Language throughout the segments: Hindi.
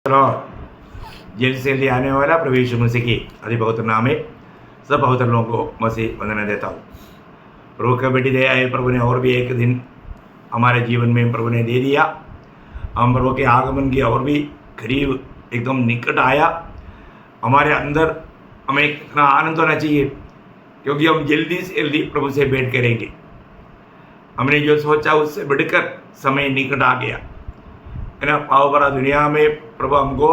और जेल से ले आने वाला प्रभु यीशु मसीह की अति पवित्र नाम में सब पवित्र लोगों को मसीह वंदना देता हूँ। प्रभु का बेटी दया है, प्रभु ने और भी एक दिन हमारे जीवन में प्रभु ने दे दिया। हम प्रभु के आगमन की और भी करीब एकदम निकट आया। हमारे अंदर हमें कितना आनंद होना चाहिए, क्योंकि हम जल्दी से जल्दी प्रभु से भेंट करेंगे। हमने जो सोचा उससे बढ़कर समय निकट आ गया है ना। पाव भरा दुनिया में प्रभु हमको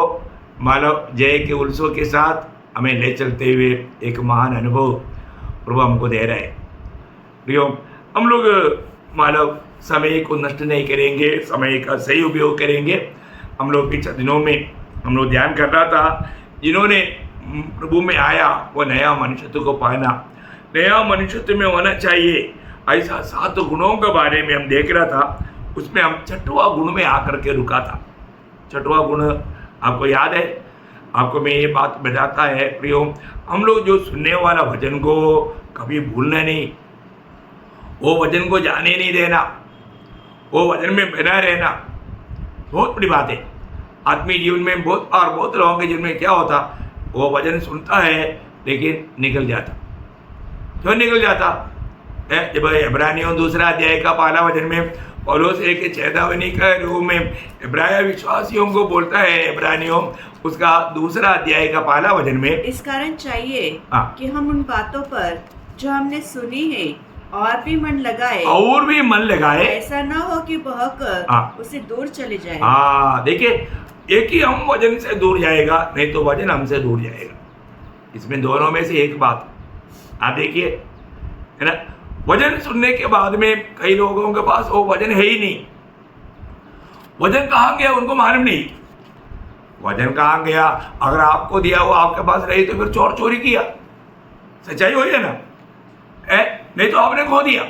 मानव जय के उल्सव के साथ हमें ले चलते हुए एक महान अनुभव प्रभु हमको दे रहा है। प्रियो, हम लोग मानव समय को नष्ट नहीं करेंगे, समय का सही उपयोग करेंगे। हम लोग पिछले दिनों में हम लोग ध्यान कर रहा था, जिन्होंने प्रभु में आया वो नया मनुष्यत्व को पाना, नया मनुष्यत्व में होना चाहिए। ऐसा 7 गुणों के बारे में हम देख रहा था। उसमें हम 6वां गुण में आकर के रुका था। 6वां गुण आपको याद है? आपको मैं ये बात बताता है प्रियो, हम लोग जो सुनने वाला वचन को कभी भूलना नहीं, वो वचन को जाने नहीं देना, वो वचन में बना रहना बहुत बड़ी बात है। आत्मीय जीवन में बहुत लोगों के जीवन में क्या होता, वो वचन सुनता है लेकिन निकल जाता। क्यों निकल जाता? जब इब्रानियों 2 अध्याय का 1 वचन में पौलुस एक चेतावनी के रूप में इब्रानियों विश्वासियों को बोलता है। इब्रानियों उसका 2 अध्याय का 1 वचन में, इस कारण चाहिए कि हम उन बातों पर जो हमने सुनी है और भी मन लगाए, ऐसा ना हो कि बहकर उससे दूर चले जाए। देखिए, एक ही हम वचन से दूर जाएगा, नहीं तो वचन हमसे दूर जाएगा। इसमें दोनों में से एक बात आप देखिए, है ना। वचन सुनने के बाद में कई लोगों के पास वो वचन है ही नहीं। वचन कहाँ गया उनको मालूम नहीं। वचन कहाँ गया? अगर आपको दिया हुआ आपके पास रही तो फिर चोर चोरी किया, सच्चाई हुई है ना। नहीं तो आपने खो दिया,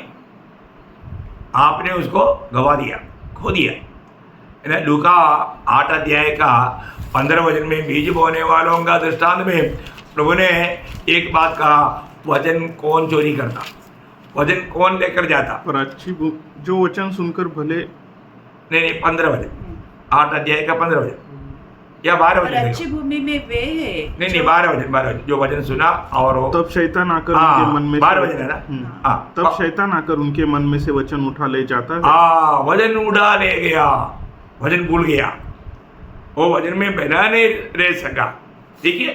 आपने उसको गवा दिया, खो दिया, है ना। लूका 8 अध्याय का 15 वचन में बीज बोने वालों का दृष्टांत में प्रभु ने एक बात कहा, वचन कौन चोरी करता, वचन कौन लेकर जाता? पर अच्छी जो वचन सुनकर भले नहीं 15 वचन, 8 अध्याय का 15 वचन या 12 वचन। अच्छी भूमि में वे है नहीं 12 वचन, जो वचन सुना और तब शैतान आकर उनके मन में 12 वचन है ना। तब शैतान आकर उनके मन में से वचन उठा ले जाता है। वचन उठा ले गया, वचन भूल गया, वो वचन में बना नहीं रह सका। ठीक है,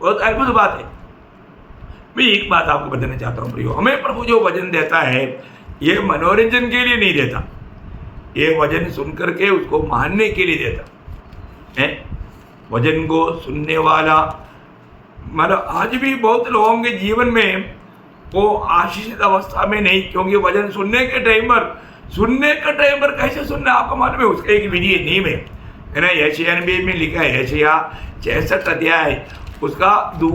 बहुत अद्भुत बात है। मैं एक बात आपको बताना चाहता हूँ प्रियो, हमें प्रभु जो वचन देता है ये मनोरंजन के लिए नहीं देता, ये वचन सुन करके उसको मानने के लिए देता है। वचन को सुनने वाला मतलब आज भी बहुत लोगों के जीवन में वो आशीषित अवस्था में नहीं, क्योंकि वचन सुनने के टाइम पर कैसे सुनना आपको मालूम है, उसका एक विधि नियम है ना। यशायाह नबी में लिखा है, यशायाह 66 अध्याय उसका 2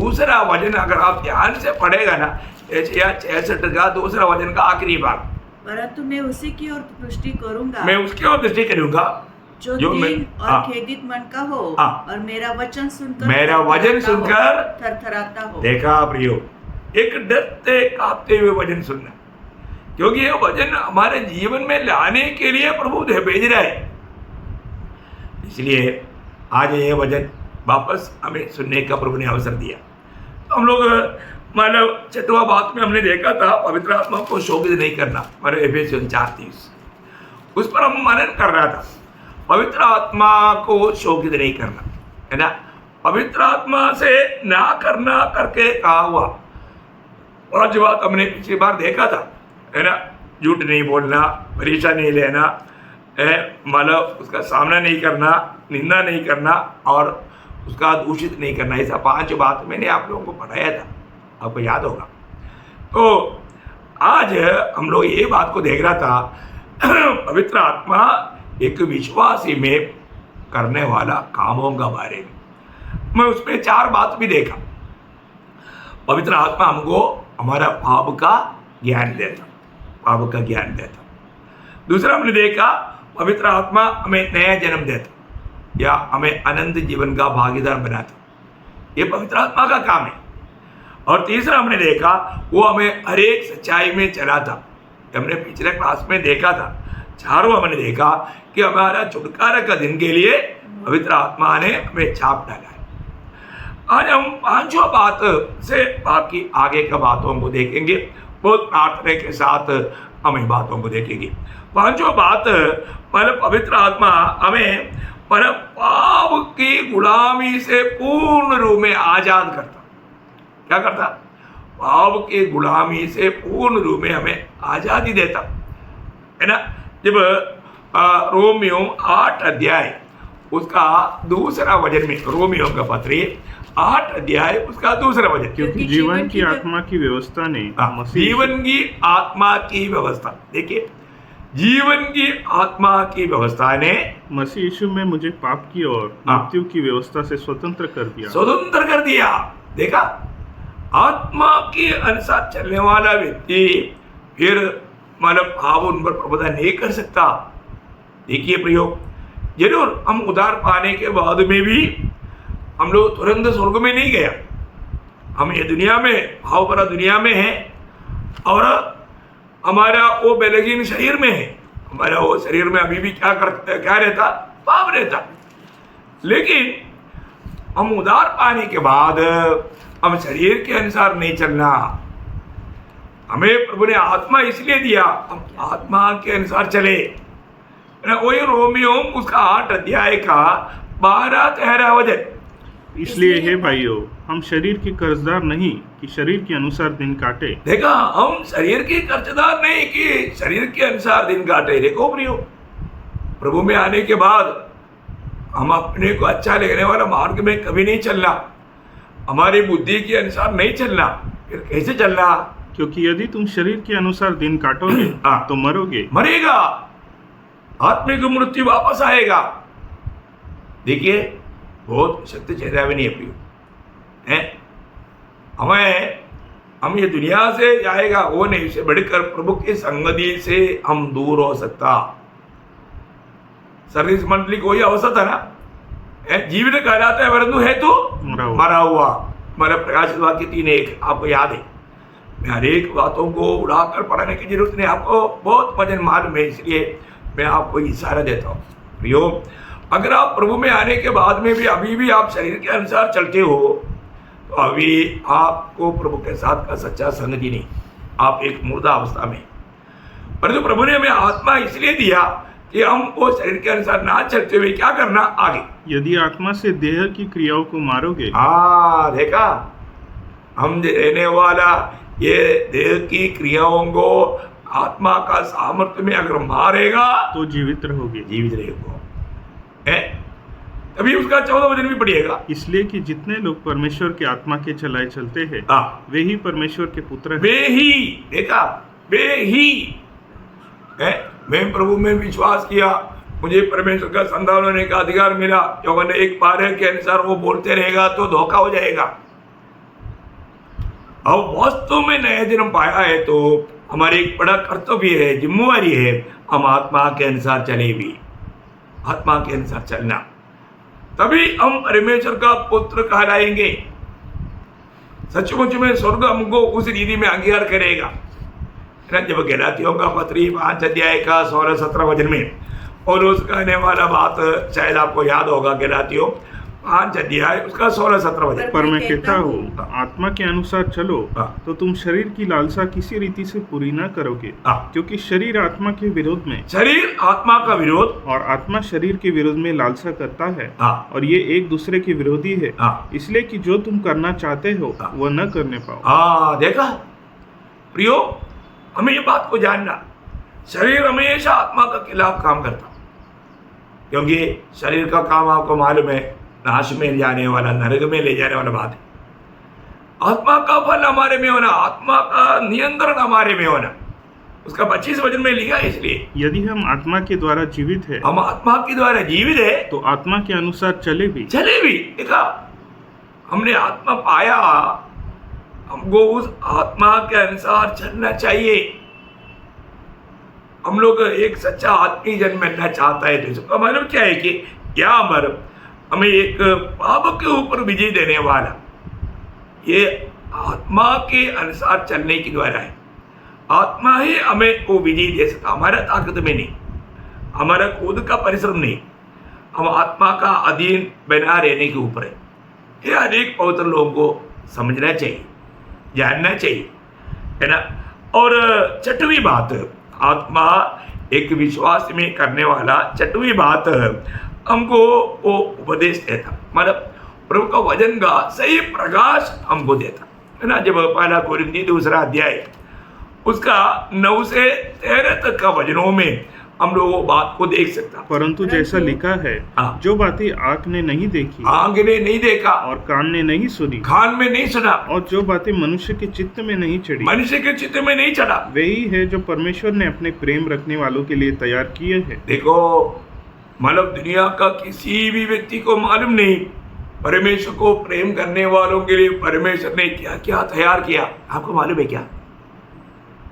वचन अगर आप ध्यान से पढ़ेगा ना, यशायाह 66 का 2 वचन का आखिरी भाग, परंतु मैं उसी की ओर दृष्टि करूंगा, मैं उसकी ओर दृष्टि करूंगा जो दीन और खेदित मन का हो और मेरा वचन सुनकर थरथराता हो। देखा प्रियो, एक डरते कांपते हुए वचन सुनना, क्योंकि ये वचन हमारे जीवन में लाने के लिए प्रभु भेज रहा है। इसलिए आज ये वचन वापस हमें सुनने का प्रभु ने अवसर दिया। तो हम लोग मतलब 6वां बात में हमने देखा था, पवित्र आत्मा को शोकित नहीं करना, हमारे एफेसियन 4:30 उस पर हम मनन कर रहा था। पवित्र आत्मा को शोकित नहीं करना, है ना। पवित्र आत्मा से ना करना करके कहा हुआ 5 बात हमने पिछली बार देखा था, है ना। झूठ नहीं बोलना, परीक्षा नहीं लेना, मतलब उसका सामना नहीं करना, निंदा नहीं करना और उसका दूषित नहीं करना। ऐसा 5 बात मैंने आप लोगों को पढ़ाया था, आपको याद होगा। तो आज हम लोग ये बात को देख रहा था, पवित्र आत्मा एक विश्वासी में करने वाला कामों का बारे में। मैं उसमें 4 बात भी देखा। पवित्र आत्मा हमको हमारा पाप का ज्ञान देता। दूसरा हमने देखा, पवित्र आत्मा हमें नया जन्म देता या हमें अनंत जीवन का भागीदार बनाता। ये पवित्र आत्मा का काम है। और तीसरा हमने देखा, वो हमें हर एक सच्चाई में चलाता। हमने पिछले क्लास में देखा था। चारों हमने देखा कि हमारा छुटकारा का दिन के लिए पवित्र आत्मा ने हमें छाप डाला है। आज हम पांचों बात से बाकी आगे का बातों को देखेंगे, बहुत प्रार्थना के साथ हम इन बातों को देखेंगे। पांचों बात मतलब पवित्र आत्मा हमें पर पाप की गुलामी से पूर्ण रूप में आजाद करता। क्या करता? पाप की गुलामी से पूर्ण रूप में हमें आजादी देता है ना। जब रोमियो 8 अध्याय उसका दूसरा वचन में, रोमियो का पत्री 8 अध्याय उसका दूसरा वचन, क्योंकि जीवन की आत्मा की व्यवस्था ने जीवन की आत्मा की व्यवस्था, देखिए जीवन की आत्मा की व्यवस्था ने मसीह यीशु में मुझे पाप की और मृत्यु की व्यवस्था से स्वतंत्र कर दिया। देखा, आत्मा के अनुसार चलने वाला व्यक्ति फिर मतलब पाप उन पर प्रभुता नहीं कर सकता। देखिए प्रयोग, जरूर हम उद्धार पाने के बाद में भी हम लोग तुरंत स्वर्ग में नहीं गया, हम ये दुनिया में, भाव भरा दुनिया में है और हमारा वो बेलगीन शरीर में है। हमारा वो शरीर में अभी भी क्या रहता? पाप रहता। लेकिन हम उद्धार पाने के बाद हम शरीर के अनुसार नहीं चलना। हमें प्रभु ने आत्मा इसलिए दिया, हम आत्मा के अनुसार चले। वही रोमियो उसका 8 अध्याय का 12-13 वचन, इसलिए हे भाइयों, हम शरीर के कर्जदार नहीं कि शरीर के अनुसार दिन काटे। देखा, हम शरीर के कर्जदार नहीं कि शरीर के अनुसार दिन काटे। देखो प्रियो, प्रभु में आने के बाद हम अपने को अच्छा लगने वाला मार्ग में कभी नहीं चलना, हमारी बुद्धि के अनुसार नहीं चलना। फिर कैसे चलना? क्योंकि यदि तुम शरीर के अनुसार दिन काटोगे तो मरोगे। मरेगा, आत्मिक मृत्यु वापस आएगा। देखिए, बहुत सत्य चेतावनी है प्रियो, है हम ये दुनिया से जाएगा वो नहीं, इससे बढ़कर प्रभु की संगति से हम दूर हो सकता। सर्विस मंडली कोई अवसर था ना, जीवित कहलाता है परंतु है तो मरा हुआ। हमारा प्रकाशित वाक्य 3:1 आपको याद है। मैं हर एक बातों को उड़ाकर पढ़ाने की जरूरत नहीं, आपको बहुत वचन मालूम है, इसलिए मैं आपको इशारा देता हूँ। प्रियो, अगर आप प्रभु में आने के बाद में भी अभी भी आप शरीर के अनुसार चलते हो तो अभी आपको प्रभु के साथ का सच्चा संगति नहीं, आप एक मुर्दा अवस्था में। परंतु प्रभु ने हमें आत्मा इसलिए दिया कि हम वो शरीर के अनुसार ना चलते हुए क्या करना आगे। यदि आत्मा से देह की क्रियाओं को मारोगे, देखा, हम रहने वाला ये देह की क्रियाओं को आत्मा का सामर्थ्य में अगर मारेगा तो जीवित रहोगे। अभी उसका 14 वचन भी पढ़िएगा। इसलिए कि जितने लोग परमेश्वर के आत्मा के चलाए चलते हैं वे ही परमेश्वर के पुत्र हैं। वे ही, देखा, वे ही मैं प्रभु में विश्वास किया, मुझे परमेश्वर का संतान होने का अधिकार मिला। यौवन 1:12 के अनुसार वो बोलते रहेगा तो धोखा हो जाएगा। अब वास्तव में नया जन्म पाया है तो हमारे एक बड़ा कर्तव्य है, जिम्मेवारी है, हम आत्मा के अनुसार चले भी। आत्मा के अनुसार चलना, तभी हम परमेश्वर का पुत्र कहलाएंगे। सचमुच में स्वर्ग हमको उस रीति में अंगीकार करेगा। जब गलातियों का पत्री 5 अध्याय का 16-17 वचन में, और उस कहने वाला बात शायद आपको याद होगा, गलातियों 5 अध्याय उसका 16-17 वचन। पर मैं कहता हूँ, आत्मा के अनुसार चलो तो तुम शरीर की लालसा किसी रीति से पूरी ना करोगे। क्योंकि शरीर आत्मा के विरोध में, शरीर आत्मा का विरोध और आत्मा शरीर के विरोध में लालसा करता है, और ये एक दूसरे के विरोधी है, इसलिए कि जो तुम करना चाहते हो वह न करने पाओ। देखा प्रियो, हमें ये बात को जानना, शरीर हमेशा आत्मा के खिलाफ काम करता, क्योंकि शरीर का काम आपको मालूम है, नाश में जाने वाला, नरक में ले जाने वाला बात है। आत्मा का फल हमारे में होना, आत्मा का नियंत्रण हमारे में होना, उसका 25 वचन में लिखा है। इसलिए यदि हम आत्मा के द्वारा जीवित है, हम आत्मा के द्वारा जीवित है तो आत्मा के अनुसार चले भी। देखा, हमने आत्मा पाया, हमको उस आत्मा के अनुसार चलना चाहिए। हम लोग एक सच्चा आत्मीय जन्म मिलना चाहता है तो इसका मतलब क्या है कि क्या हमें एक पाप के ऊपर विजय देने वाला, ये आत्मा के अनुसार चलने के द्वारा है। आत्मा ही हमें वो विजय दे सकता, हमारा ताकत में नहीं, हमारा खुद का परिश्रम नहीं। हम आत्मा का अधीन बना रहने के ऊपर है। ये अनेक पवित्र लोगों को समझना चाहिए, जानना चाहिए, है ना। और छठवीं बात, आत्मा एक विश्वास में करने वाला छठवीं बात हमको वो उपदेश देता, मतलब प्रभु का वचन का सही प्रकाश हमको देता, है ना। जब पहला कोरिन्थी 2 अध्याय उसका 9 से 13 तक का वचनों में हम लोग वो बात को देख सकता। परंतु जैसा लिखा है, जो बातें आँख ने नहीं देखी, आँख ने नहीं देखा, और कान ने नहीं सुनी, कान में नहीं सुना, और जो बातें मनुष्य के चित्त में नहीं चढ़ी, मनुष्य के चित्त में नहीं चढ़ा, वही है जो परमेश्वर ने अपने प्रेम रखने वालों के लिए तैयार किए हैं। देखो, मतलब दुनिया का किसी भी व्यक्ति को मालूम नहीं परमेश्वर को प्रेम करने वालों के लिए परमेश्वर ने क्या क्या तैयार किया। आपको मालूम है क्या?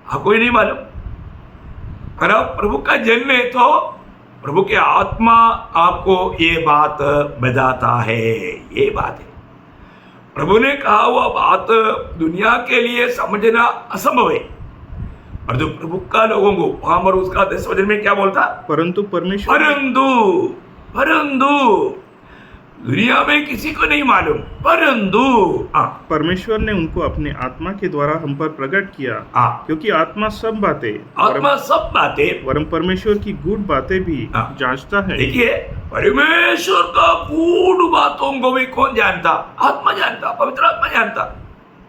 आपको ही नहीं मालूम। प्रभु का जन्म है तो प्रभु के आत्मा आपको ये बात बताता है। ये बात है, प्रभु ने कहा हुआ बात दुनिया के लिए समझना असंभव है, और जो प्रभु का लोगों को वहां पर उसका 10 वचन में क्या बोलता, परंतु परमेश्वर, परंतु दुनिया में किसी को नहीं मालूम, परंतु परमेश्वर ने उनको अपने आत्मा के द्वारा हम पर प्रकट किया, क्योंकि आत्मा सब बातें वरम परमेश्वर की गूढ़ बातें भी जांचता है। देखिए, परमेश्वर का गूढ़ बातों को भी कौन जानता? आत्मा जानता, पवित्र आत्मा जानता,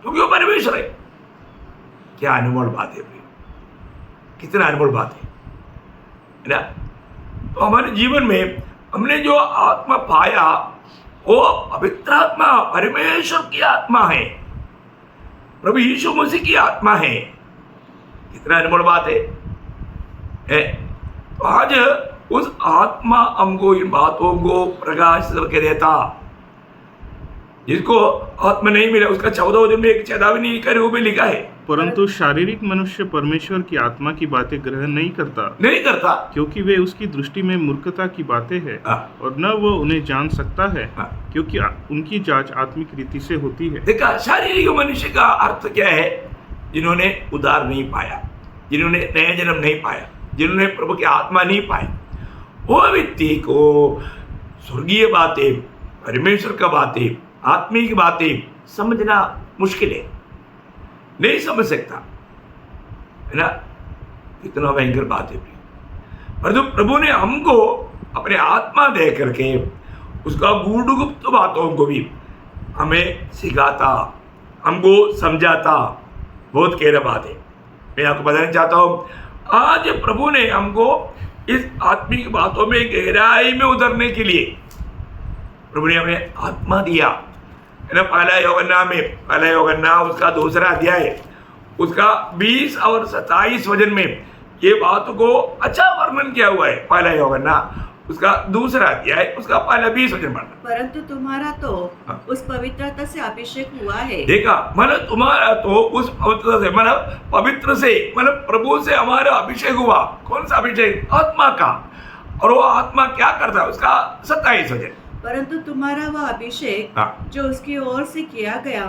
क्योंकि वो परमेश्वर है। क्या अनमोल बात है, कितना अनमोल बात है ना। तो हमारे जीवन में हमने जो आत्मा पाया वो पवित्र आत्मा, परमेश्वर की आत्मा है, प्रभु यीशु मसीह की आत्मा है। कितना अनमोल बात है। तो आज उस आत्मा हमको इन बातों को प्रकाश करके देता। जिसको आत्मा नहीं मिला उसका 14 दिन में एक चेतावनी के रूप में लिखा है, परंतु शारीरिक मनुष्य परमेश्वर की आत्मा की बातें ग्रहण नहीं करता, क्योंकि वे उसकी दृष्टि में मूर्खता की बातें हैं, और न वो उन्हें जान सकता है, क्योंकि उनकी जांच आत्मिक रीति से होती है। देखा, शारीरिक मनुष्य का अर्थ क्या है? जिन्होंने उद्धार नहीं पाया, जिन्होंने नया जन्म नहीं पाया, जिन्होंने प्रभु की आत्मा नहीं पाई, वो व्यक्ति को स्वर्गीय बातें, परमेश्वर का बातें, आत्मिक बातें समझना मुश्किल है, नहीं समझ सकता, है ना। कितना भयंकर बात है। पर जो प्रभु ने हमको अपने आत्मा दे करके उसका गूढ़ गुप्त बातों को भी हमें सिखाता, हमको समझाता, बहुत गहरा बात है। मैं आपको बताना चाहता हूँ, आज प्रभु ने हमको इस आत्मिक बातों में गहराई में उतरने के लिए प्रभु ने हमें आत्मा दिया, है ना। पहला यूहन्ना उसका 2 अध्याय उसका 20 और 27 वचन में ये बात को अच्छा वर्णन किया हुआ है। पहला यूहन्ना उसका 2 अध्याय उसका पहला 20 वचन पढ़ना। परंतु तुम्हारा तो उस पवित्रता से अभिषेक हुआ है। देखा, मतलब तुम्हारा तो उस पवित्रता से, मतलब पवित्र से, मतलब प्रभु से हमारा अभिषेक हुआ। कौन सा अभिषेक? आत्मा का। और वो आत्मा क्या करता है? उसका 27 वचन, परंतु तुम्हारा वह अभिषेक जो उसकी ओर से किया गया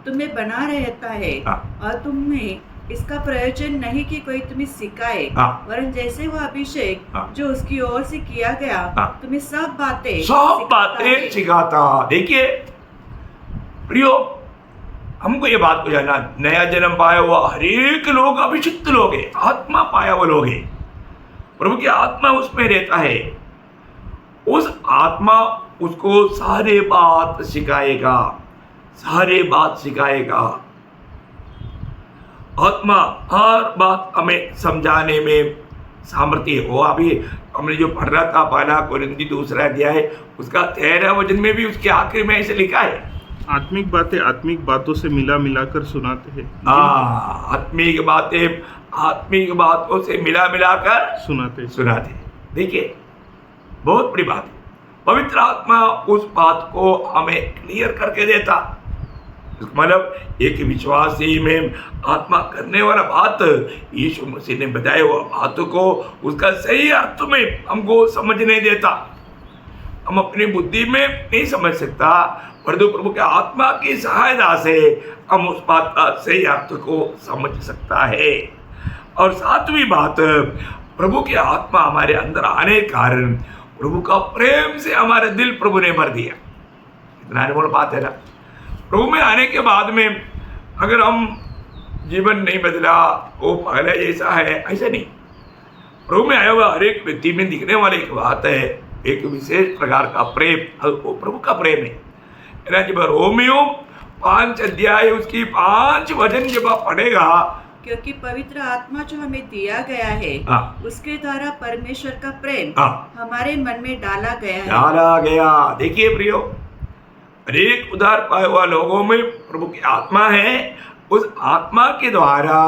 तुम्हें बना रहता है, और तुम्हें इसका प्रयोजन नहीं कि कोई तुम्हें सिखाए, वरन जैसे वह अभिषेक जो उसकी ओर से किया गया तुम्हें सब बातें सिखाता। देखिए प्रियो, हमको ये बात को जानना, नया जन्म पाया हुआ हर एक लोग अभिषिक्त लोग है, आत्मा पाया हुआ लोग है, प्रभु की आत्मा उसमें रहता है। उस आत्मा उसको सारे बात सिखाएगा। आत्मा हर बात हमें समझाने में सामर्थ्य हो। अभी हमने जो पढ़ रहा था पहला कोरिन्थी 2 अध्याय उसका 13 वचन में भी उसके आखिर में ऐसे लिखा है, आत्मिक बातें आत्मिक बातों से मिलाकर सुनाते हैं। आत्मिक बातें आत्मिक बातों से मिलाकर सुनाते। देखिए, बहुत बड़ी बात है। पवित्र आत्मा उस बात को हमें क्लियर करके देता, मतलब एक विश्वासी में आत्मा करने वाला बात यीशु मसीह ने बताया हुआ बातों को उसका सही अर्थ में हमको समझने देता। हम अपनी बुद्धि में नहीं समझ सकता, परंतु प्रभु के आत्मा की सहायता से हम उस बात का सही अर्थ को समझ सकता है। और 7वीं बात, प्रभु की आत्मा हमारे अंदर आने के कारण प्रभु का प्रेम से हमारे दिल प्रभु ने भर दिया। इतना अनमोल बात है ना। प्रभु में आने के बाद में अगर हम जीवन नहीं बदला, वो पहले जैसा है, ऐसा नहीं। प्रभु में आया हुआ हर एक व्यक्ति में दिखने वाली एक बात है, एक विशेष प्रकार का प्रेम, वो प्रभु का प्रेम है। जब रोमियो 5 अध्याय उसकी 5 वचन जब आप पढ़ेगा, क्योंकि पवित्र आत्मा जो हमें दिया गया है उसके द्वारा परमेश्वर का प्रेम हमारे मन में डाला गया। देखिए प्रियो, अनेक उद्धार पाए हुआ लोगों में प्रभु की आत्मा है। उस आत्मा के द्वारा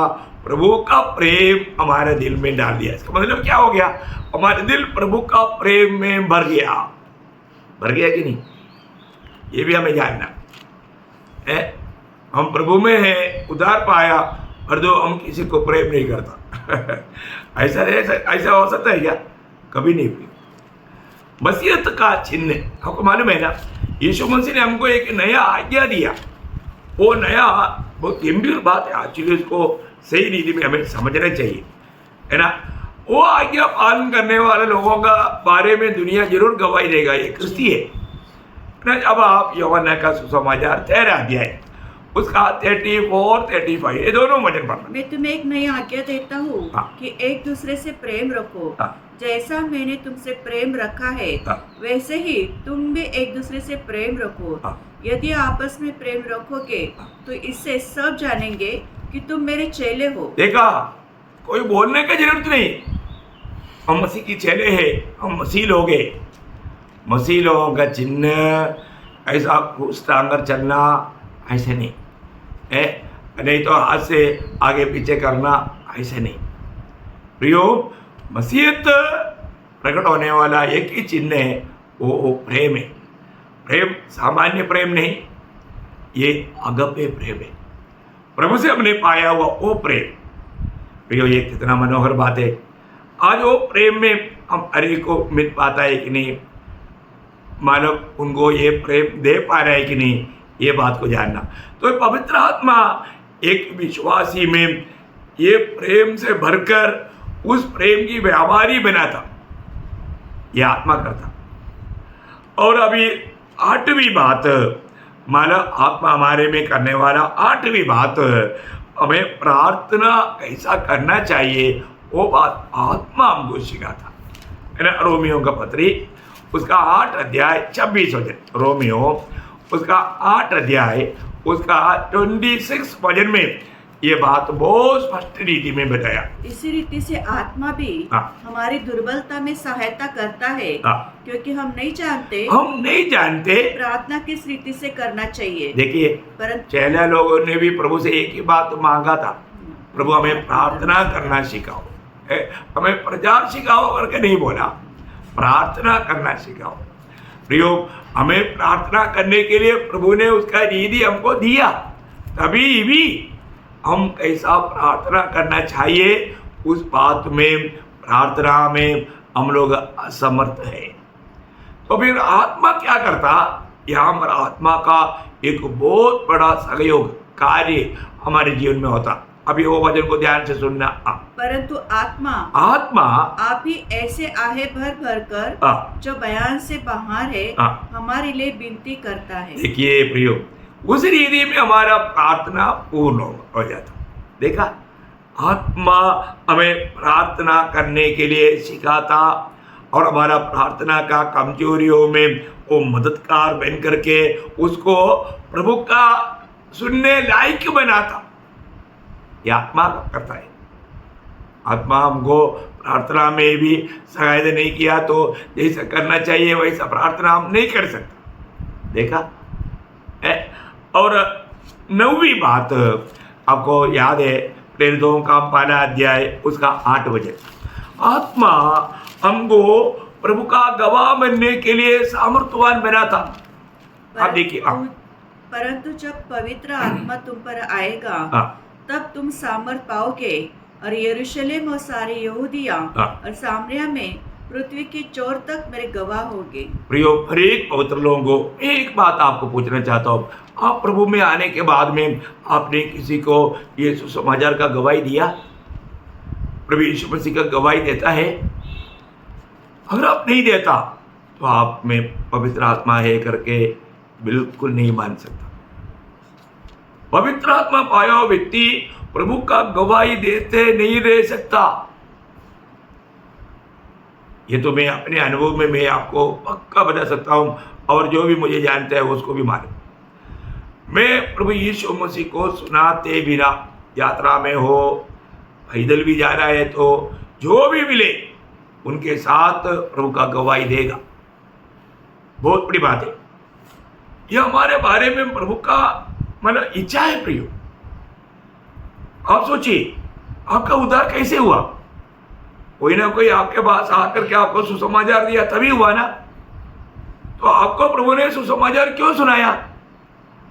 प्रभु का प्रेम हमारे दिल में डाल दिया। इसका मतलब क्या हो गया? हमारे दिल प्रभु का प्रेम में भर गया। भर गया कि नहीं, ये भी हमें जानना है। हम प्रभु में हैं, उद्धार पाया, और जो हम किसी को प्रेम नहीं करता ऐसा हो सकता है क्या? कभी नहीं। मसीहत का चिन्ह आपको मालूम है ना, यीशु मसीह ने हमको एक नया आज्ञा दिया। वो नया बहुत गंभीर बात है, एक्चुअली उसको सही रीति में हमें समझना चाहिए, है ना। वो आज्ञा पालन करने वाले लोगों का बारे में दुनिया जरूर गवाही देगा, ये क्रिस्ती है ना। अब आप यूहन्ना का सुसमाचार 13 अध्याय उसका 34, 35 ये दोनों वचन पढ़ना। मैं तुम्हें एक नई आज्ञा देता हूँ कि एक दूसरे से प्रेम रखो। जैसा मैंने तुमसे प्रेम रखा है वैसे ही तुम भी एक दूसरे से प्रेम रखो। यदि आपस में प्रेम रखोगे तो इससे सब जानेंगे कि तुम मेरे चेले हो। देखा, कोई बोलने की जरूरत नहीं, हम मसीह की चेले हैं, हम मसीह लोग हैं। मसीह लोगों का चिन्ह ऐसा क्रूस टांगर चलना ऐसे नहीं है, नहीं तो हाथ से आगे पीछे करना ऐसे नहीं। प्रियो, मसीहत प्रकट होने वाला एक ही चिन्ह है, वो प्रेम है। प्रेम सामान्य प्रेम नहीं, ये अगपे प्रेम है, प्रभु से हमने पाया हुआ वो प्रेम। प्रियो, ये कितना मनोहर बात है। आज वो प्रेम में हम हर एक को मिल पाता है कि नहीं, मानव उनको ये प्रेम दे पा रहा है कि नहीं, ये बात को जानना। तो पवित्र आत्मा एक विश्वासी में ये प्रेम से भरकर उस प्रेम की व्यापारी बनाता, ये आत्मा करता। और अभी 8वीं बात, मानव आत्मा हमारे में करने वाला 8वीं बात, हमें प्रार्थना कैसा करना चाहिए, वो बात आत्मा हमको सिखाता है ना। रोमियो का पत्री उसका 8 अध्याय 26 वचन, रोमियो उसका 8 अध्याय उसका 26 वचन में ये बात बहुत स्पष्ट रीति में बताया। इसी रीति से आत्मा भी हमारी दुर्बलता में सहायता करता है, क्योंकि हम नहीं जानते प्रार्थना किस रीति से करना चाहिए। देखिए, चेले लोगों ने भी प्रभु से एक ही बात मांगा था, प्रभु हमें प्रार्थना करना सिखाओ, हमें प्रचार सिखाओ करके नहीं बोला, प्रार्थना करना सिखाओ। प्रियो, हमें प्रार्थना करने के लिए प्रभु ने उसका रीति हमको दिया, तभी भी हम कैसा प्रार्थना करना चाहिए उस बात में, प्रार्थना में हम लोग असमर्थ है। तो फिर आत्मा क्या करता? यहाँ पर आत्मा का एक बहुत बड़ा सहयोग कार्य हमारे जीवन में होता। अभी वो वचन को ध्यान से सुनना। परंतु आत्मा आप ही ऐसे आहे भर भर कर जो बयान से बाहर है हमारे लिए विनती करता है। देखिए प्रियो, उस रीति में हमारा प्रार्थना पूर्ण हो जाता। देखा, आत्मा हमें प्रार्थना करने के लिए सिखाता और हमारा प्रार्थना का कमजोरियों में वो मददगार बन करके उसको प्रभु का सुनने लायक बनाता। ये आत्मा करता है। आत्मा हमको प्रार्थना में भी सहायता नहीं किया तो जैसा करना चाहिए वैसा प्रार्थना हम नहीं कर सकते। देखा। और 9वीं बात आपको याद है, प्रेरितों का 1 अध्याय उसका 8 वचन, आत्मा हमको प्रभु का गवाह बनने के लिए सामर्थ्यवान बनाता। आप देखिए, परंतु जब पवित्र आत्मा तुम पर आएगा तब तुम सामर्थ पाओगे और यरूशलेम और सारी यहूदिया और सामरिया में पृथ्वी की चोर तक मेरे गवाह होगे। प्रियो, हर एक पवित्र लोगों को एक बात आपको पूछना चाहता हूँ, आप प्रभु में आने के बाद में आपने किसी को ये सुसमाचार का गवाही दिया? प्रभु यीशु मसीह का गवाही देता है? अगर आप नहीं देता तो आप में पवित्र आत्मा है करके बिल्कुल नहीं मान सकता। पवित्र आत्मा पाया हुआ व्यक्ति प्रभु का गवाही देते नहीं रह सकता। ये तो मैं अपने अनुभव में मैं आपको पक्का बता सकता हूं, और जो भी मुझे जानता है उसको भी मालूम। मैं प्रभु यीशु मसीह को सुनाते बिना यात्रा में हो, पैदल भी जा रहा है तो जो भी मिले उनके साथ प्रभु का गवाही देगा। बहुत बड़ी बात है। यह हमारे बारे में प्रभु का मतलब इच्छा है। प्रियो, आप सोचिए आपका उद्धार कैसे हुआ? कोई ना कोई आपके पास आकर के आपको सुसमाचार दिया तभी हुआ ना। तो आपको प्रभु ने सुसमाचार क्यों सुनाया?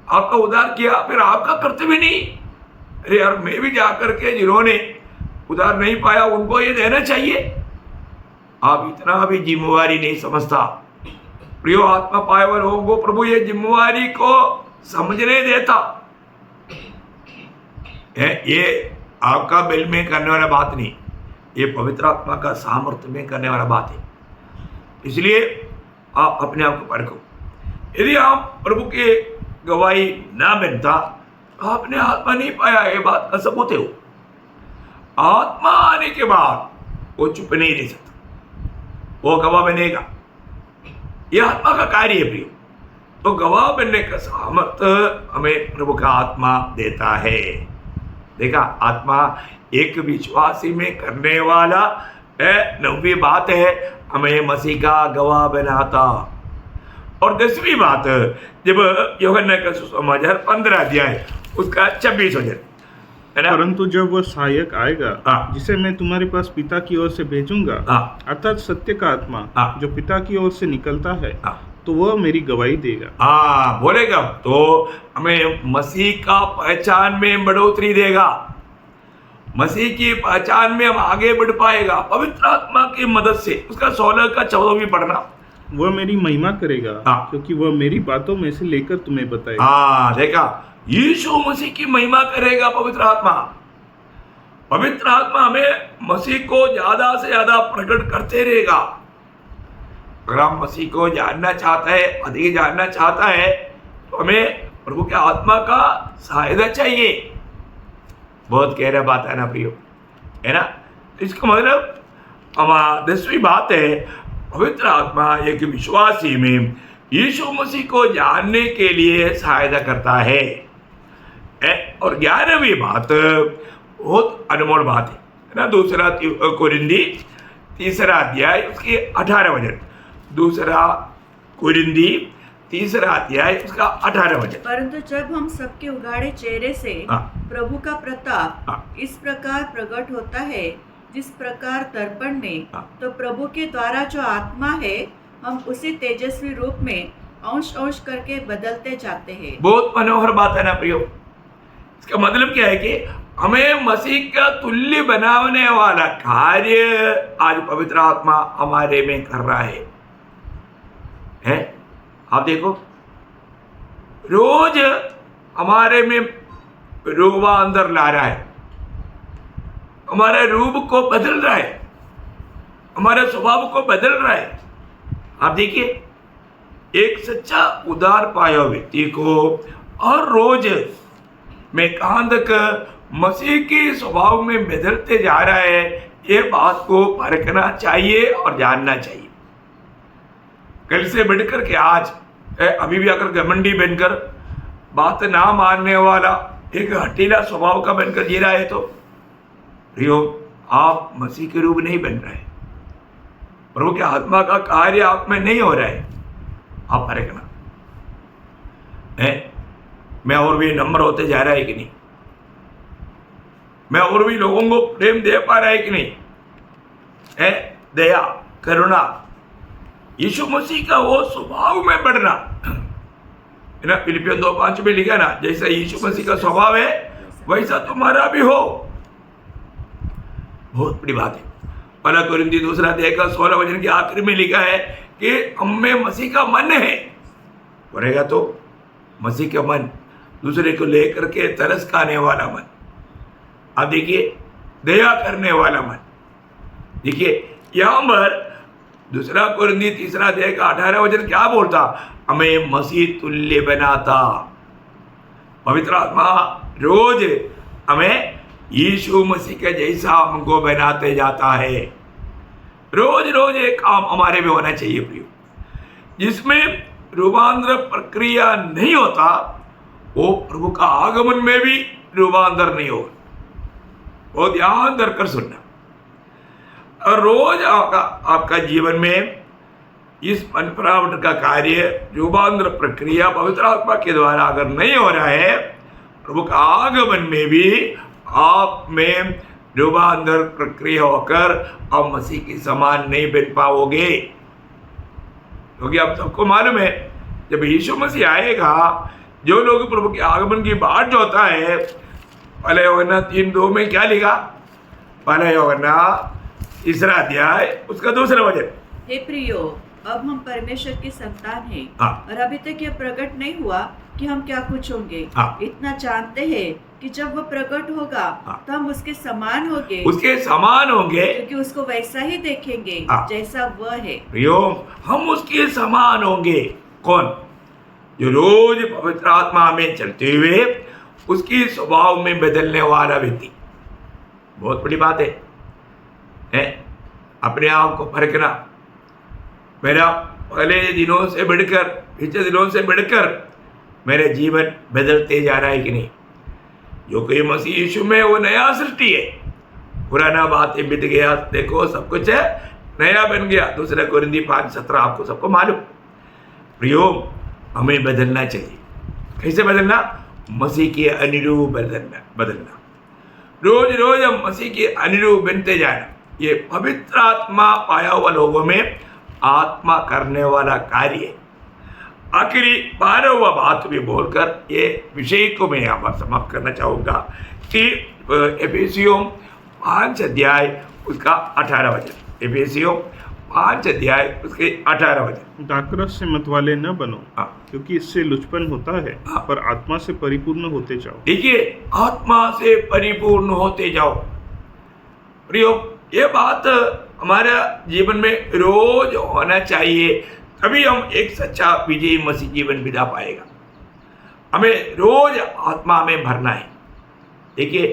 आपका उद्धार किया, फिर आपका कर्तव्य नहीं? अरे यार, मैं भी जाकर के जिन्होंने उद्धार नहीं पाया उनको ये देना चाहिए। आप इतना भी जिम्मेवारी नहीं समझता। प्रियो, आत्मा पाए हुए लोगों को प्रभु ये जिम्मेवारी को समझने देता है। ये आपका बिल में करने वाला बात नहीं, ये पवित्र आत्मा का सामर्थ्य में करने वाला बात है। इसलिए आप अपने आप को परखो। यदि आप प्रभु के गवाही ना बनता, आपने आत्मा नहीं पाया, ये बात का सबूत है। आत्मा आने के बाद वो चुप नहीं रह सकता, वो गवाह बनेगा। यह आत्मा का कार्य है प्रियो। तो गवाह बनने का सामर्थ्य हमें प्रभु का आत्मा देता है। देखा, आत्मा एक विश्वासी में करने वाला 9वीं बात है, हमें मसीह का गवाह बनाता। और 10वीं बात, जब यूहन्ना का सुसमाचार 15 अध्याय उसका 26 वचन, परंतु जब वह सहायक आएगा जिसे मैं तुम्हारे पास पिता की ओर से भेजूंगा, अर्थात सत्य का आत्मा जो पिता की ओर से निकलता है, तो वह मेरी गवाही देगा। बोलेगा तो हमें मसीह का पहचान में बढ़ोतरी देगा। मसीह की पहचान में हम आगे बढ़ पाएगा पवित्र आत्मा की मदद से। उसका 16 का 14 भी पढ़ना। वह मेरी महिमा करेगा क्योंकि वह मेरी बातों में से लेकर तुम्हें बताएगा। देखा, यीशु मसीह की महिमा करेगा पवित्र आत्मा। पवित्र आत्मा हमें मसीह को ज्यादा से ज्यादा प्रकट करते रहेगा। अगर हम मसीह को जानना चाहता है, अधिक जानना चाहता है, तो हमें प्रभु के आत्मा का सहायता चाहिए। बहुत गहरा बात है ना प्रियो, है ना? इसका मतलब 10वीं बात है, पवित्र आत्मा एक विश्वासी में यीशु मसीह को जानने के लिए सहायता करता है। और 11वीं बात बहुत अनमोल बात है ना। 2 कोरिन्थी 3 अध्याय उसके 18 वचन। 2 कोरिन्थी 3 अध्याय उसका 18 वचन। परंतु जब हम सबके उगाड़े चेहरे से प्रभु का प्रताप इस प्रकार प्रकट होता है जिस प्रकार दर्पण में, तो प्रभु के द्वारा जो आत्मा है, हम उसी तेजस्वी रूप में अंश अंश करके बदलते जाते हैं। बहुत मनोहर बात है ना प्रियो। इसका मतलब क्या है कि हमें मसीह का तुल्य बनाने वाला कार्य आज पवित्र आत्मा हमारे में कर रहा है? आप देखो, रोज हमारे में रोवा अंदर ला रहा है, हमारे रूप को बदल रहा है, हमारे स्वभाव को बदल रहा है। आप देखिए, एक सच्चा उदार पाया व्यक्ति को हर रोज में कहां तक मसीह के स्वभाव में बदलते जा रहा है, ये बात को परखना चाहिए और जानना चाहिए। कल से बढ़कर के आज अभी भी अगर घमंडी बनकर बात ना मानने वाला एक हटीला स्वभाव का बनकर जी रहा है, तो प्रियो, आप मसीह के रूप नहीं बन रहे। प्रभु के आत्मा का कार्य आप में नहीं हो रहा है। आप परखना है, मैं और भी नम्र होते जा रहा है कि नहीं, मैं और भी लोगों को प्रेम दे पा रहा है कि नहीं, है दया करुणा यीशु मसीह का वो स्वभाव में बढ़ना है ना। फिलिपियों 2:5 में लिखा ना, जैसा यीशु मसीह का स्वभाव है वैसा तुम्हारा भी हो। बहुत बड़ी बात है। 1 कोरिन्थी 2 अध्याय का 16 वचन के आखिर में लिखा है कि हम में मसीह का मन है। बढ़ेगा तो मसीह का मन, दूसरे को लेकर के तरस खाने वाला मन। आप देखिए, दया करने वाला मन। देखिए, यहां पर दूसरा कुरिन्थी 3 अध्याय का 18 वचन क्या बोलता? हमें मसीह तुल्य बनाता। पवित्र आत्मा रोज हमें यीशु मसीह के जैसा हमको बनाते जाता है। रोज रोज एक काम हमारे में होना चाहिए प्रियो, जिसमें रूपांतर प्रक्रिया नहीं होता वो प्रभु का आगमन में भी रूपांतर नहीं होगा। वो ध्यान धरकर सुनना। और रोज आपका जीवन में इस मन प्रावट का कार्य रूपांतर प्रक्रिया पवित्र आत्मा के द्वारा अगर नहीं हो रहा है, प्रभु का आगमन में भी आप में रूपांतर प्रक्रिया होकर आप मसीह के समान नहीं बन पाओगे। क्योंकि आप सबको मालूम है, जब यीशु मसीह आएगा, जो लोग प्रभु के आगमन की बाट जोता है, पहले यूहन्ना 3:2 में क्या लिखा? पहले यूहन्ना 3 अध्याय उसका 2 वचन, हे प्रियो, अब हम परमेश्वर की संतान हैं, और अभी तक यह प्रकट नहीं हुआ कि हम क्या कुछ होंगे। इतना जानते हैं कि जब वह प्रकट होगा तो हम उसके समान होंगे, क्योंकि उसको वैसा ही देखेंगे जैसा वह है। प्रियो, हम उसके समान होंगे। कौन? जो रोज पवित्र आत्मा में चलते हुए उसकी स्वभाव में बदलने वाला व्यक्ति। बहुत बड़ी बात है अपने आप को परखना। मेरा पहले दिनों से बढ़कर, पिछले दिनों से बढ़कर मेरा जीवन बदलते जा रहा है कि नहीं? जो कोई मसीह यीशु में, वो नया सृष्टि है। पुराना बातें बीत गया, देखो सब कुछ है नया बन गया। 2 कुरिन्थी 5:17 आपको सबको मालूम। प्रियो, हमें बदलना चाहिए। कैसे बदलना? मसीह के अनुरूप बदलना। रोज रोज हम मसीह के अनुरूप बनते जाना। ये पवित्र आत्मा पाया हुआ लोगों में आत्मा करने वाला कार्य है। आखिरी 12वां बात भी बोलकर ये विषय को मैं यहाँ पर समाप्त करना चाहूँगा कि एफेसियों 5 अध्याय उसका 18 वचन। एफेसियों 5 अध्याय उसके 18 वचन। दाखरस से मतवाले न बनो, क्योंकि इससे लुचपन होता है, पर आत्मा से परिपूर्ण होते जाओ। देखिए, आत्मा से परिपूर्ण होते जाओ। प्रियो, ये बात हमारे जीवन में रोज होना चाहिए, तभी हम एक सच्चा विजयी मसीह जीवन बिता पाएगा। हमें रोज आत्मा में भरना है। देखिए,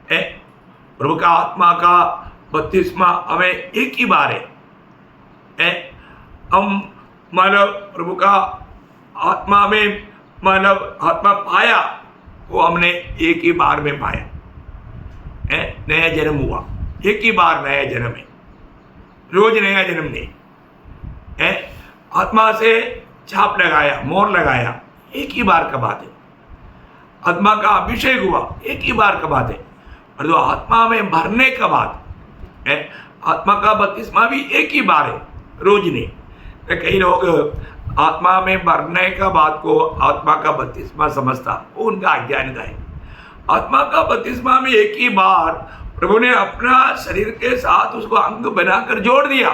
प्रभु का आत्मा का बपतिस्मा हमें एक ही बार है। हम मानव प्रभु का आत्मा में आत्मा पाया, वो हमने एक ही बार में पाया। नया जन्म हुआ, एक ही बार नया जन्म है, रोज नया जन्म नहीं है। आत्मा से छाप लगाया, मोहर लगाया, एक ही बार का बात है। आत्मा का अभिषेक हुआ, एक ही बार का बात है। और जो आत्मा में भरने का बात है, आत्मा का बपतिस्मा भी एक ही बार है, रोज नहीं। कई लोग आत्मा में भरने का बात को आत्मा का बपतिस्मा समझता, वो उनका अज्ञानता है। आत्मा का बपतिस्मा में एक ही बार प्रभु ने अपना शरीर के साथ उसको अंग बनाकर जोड़ दिया।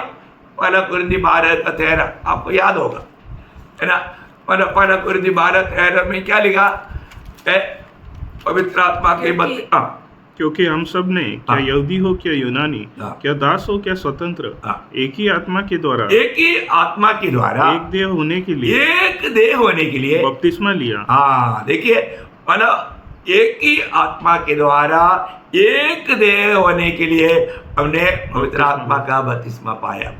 पहला कुरिन्थी 12:13 आपको याद होगा, है ना? पहला कुरिन्थी 12:13 में क्या लिखा है? पवित्र आत्मा के क्योंकि हम सब ने, क्या यहूदी हो क्या यूनानी, क्या दास हो क्या स्वतंत्र, एक ही आत्मा के द्वारा एक देह होने के लिए बपतिस्मा लिया। देखिए, एक ही आत्मा के द्वारा एक देह होने के लिए हमने पवित्र आत्मा का बपतिस्मा पाया।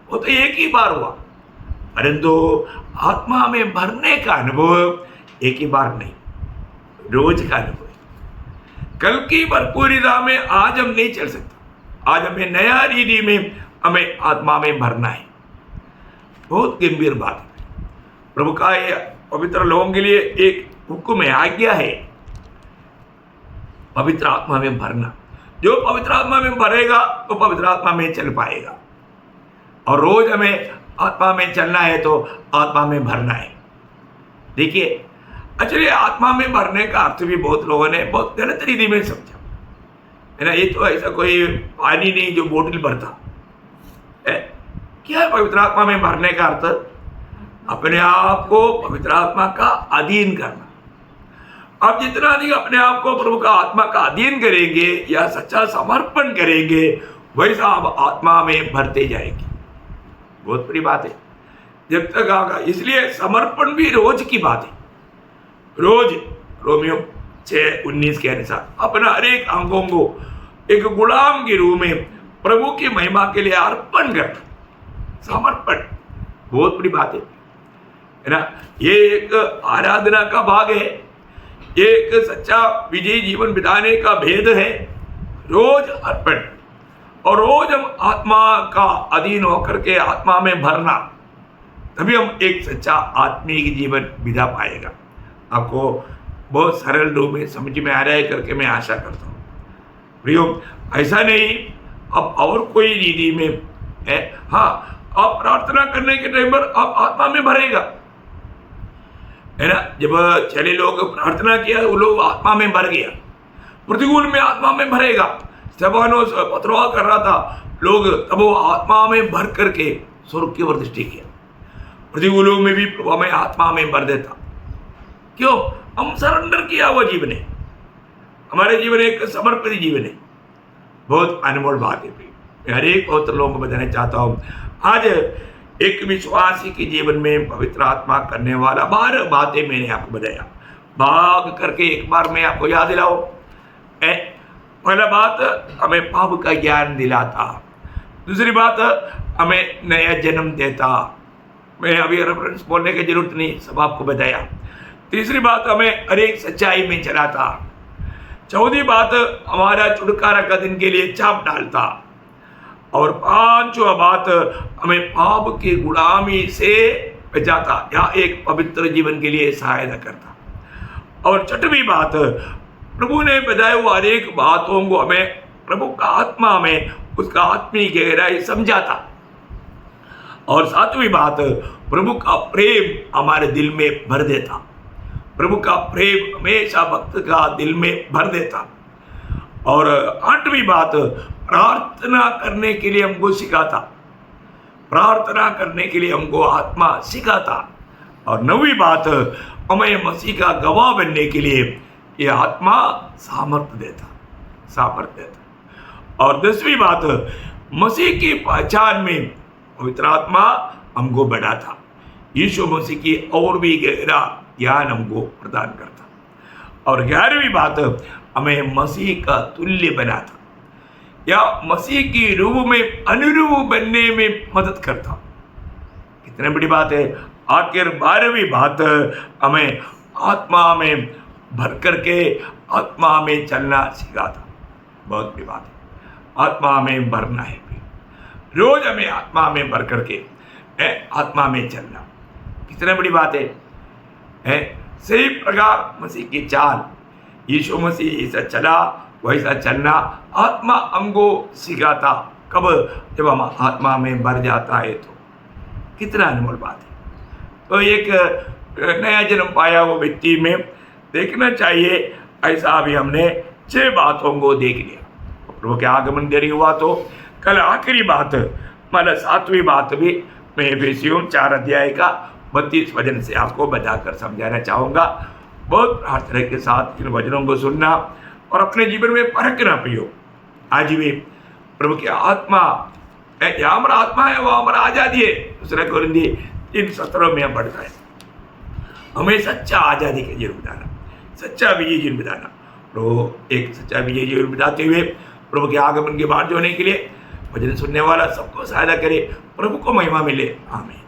वो तो एक ही बार हुआ, परंतु आत्मा में भरने का अनुभव एक ही बार नहीं, रोज का अनुभव। कल की भरपूरिता में आज हम नहीं चल सकते। आज हमें नया रीति में हमें आत्मा में भरना है। बहुत गंभीर बात है। प्रभु का ये पवित्र लोगों के लिए एक हुक्म है, आज्ञा है, पवित्र आत्मा में भरना। जो पवित्र आत्मा में भरेगा तो पवित्र आत्मा में चल पाएगा। और रोज हमें आत्मा में चलना है तो आत्मा में भरना है। देखिए, एक्चुअली आत्मा में भरने का अर्थ भी बहुत लोगों ने बहुत गलत रीति में समझा, है ना? ये तो ऐसा कोई पानी नहीं जो बोतल भरता है। क्या है पवित्र आत्मा में भरने का अर्थ? अपने आप को पवित्र आत्मा का अधीन करना। आप जितना अधिक अपने आप को प्रभु का आत्मा का अधीन करेंगे या सच्चा समर्पण करेंगे, वैसा आप आत्मा में भरते जाएंगे। बहुत बड़ी बात है। जब तक आगा, इसलिए समर्पण भी रोज की बात है। रोज रोमियो 6:19 के अनुसार अपना हर एक अंगों को एक गुलाम के रूप में प्रभु की महिमा के लिए अर्पण करना, समर्पण बहुत बड़ी बात है ना। ये एक आराधना का भाग है, एक सच्चा विजयी जीवन बिताने का भेद है। रोज अर्पण और रोज हम आत्मा का अधीन होकर के आत्मा में भरना, तभी हम एक सच्चा आत्मिक जीवन बिता पाएगा। आपको बहुत सरल रूप में समझ में आ रहा है करके मैं आशा करता हूँ। प्रियो, ऐसा नहीं अब और कोई रीति में है। हाँ, आप प्रार्थना करने के टाइम पर आप आत्मा में भरेगा, है ना। जब चले लोग प्रार्थना किया, वो लोग आत्मा में भर गया, प्रतिकूल में आत्मा में भरेगा। स्तेफानोस पथरवाह कर रहा था, लोग तब वो आत्मा में भर करके स्वर्ग की ओर दृष्टि किया। प्रतिकूलों में भी प्रभु हमें आत्मा में भर देता। क्यों? हम सरेंडर किया हुआ जीवन है, हमारे जीवन एक समर्पित जीवन है। बहुत अनमोल बात है। मैं हर एक पवित्र लोगों को बताना चाहता हूँ, आज एक विश्वासी के जीवन में पवित्र आत्मा करने वाला 12 बातें मैंने आपको बताया। भाग करके एक बार मैं आपको याद दिलाओ। पहला बात, हमें पाप का ज्ञान दिलाता। दूसरी बात, हमें नया जन्म देता। मैं अभी रेफरेंस बोलने की जरूरत नहीं, सब आपको बताया। तीसरी बात, हमें हर एक सच्चाई में चलाता। चौथी बात, हमारा छुटकारा का दिन के लिए चाप डालता। और पांचवा बात, हमें पाप की गुलामी से बचाता या एक पवित्र जीवन के लिए सहायता करता। और छठवीं बात, प्रभु ने बताए हुआ हर एक बातों को हमें प्रभु का आत्मा में उसका आत्मीय गहराई समझाता। और सातवीं बात, प्रभु का प्रेम हमारे दिल में भर देता। प्रभु का प्रेम हमेशा भक्त का दिल में भर देता। और आठवीं बात, प्रार्थना करने के लिए हमको सिखाता। प्रार्थना करने के लिए हमको आत्मा सिखाता। और नौवीं बात, हमें मसीह का गवाह बनने के लिए ये आत्मा सामर्थ्य देता। और 10वीं बात, मसीह की पहचान में पवित्र आत्मा हमको बढ़ाता। यीशु मसीह की और भी गहरा ज्ञान हमको प्रदान करता। और 11वीं बात, हमें मसीह का तुल्य बनाता या मसीह की रूप में अनुरूप बनने में मदद करता। कितनी बड़ी बात है। आखिर 12वीं बात, हमें आत्मा में भर करके आत्मा में चलना सिखाता। बहुत बड़ी बात है, आत्मा में भरना है। रोज हमें आत्मा में भर करके आत्मा में चलना, कितनी बड़ी बात है। सही प्रकार मसीह की चाल, यीशु मसीह ऐसा चला वैसा चलना आत्मा हमको सिखाता। कब? जब हम आत्मा में भर जाता है तो कितना अनमोल बात है। तो एक नया जन्म पाया वो व्यक्ति में देखना चाहिए। ऐसा अभी हमने 6 बातों को देख लिया। प्रभु के आगमन देरी हुआ तो कल आखिरी बात मतलब 7वीं बात भी मैं एफेसियों 4 अध्याय का 32 वचन से आपको बताकर समझाना चाहूँगा। बहुत प्रार्थना के साथ इन वचनों को सुनना और अपने जीवन में परखना। पियो, आज भी प्रभु की आत्मा, यहाँ हमारा आत्मा है, वो हमारा आज़ादी है। दूसरा कोरिन्थी 3:17 में बढ़ता है, हमें सच्चा आज़ादी के जीवन बिताना, सच्चा विजय जीवन बिताना। प्रभु एक सच्चा विजय जीवन बिताते हुए प्रभु के आगमन के बाद होने के लिए वचन सुनने वाला सबको सहायता करे। प्रभु को महिमा मिले। आमीन।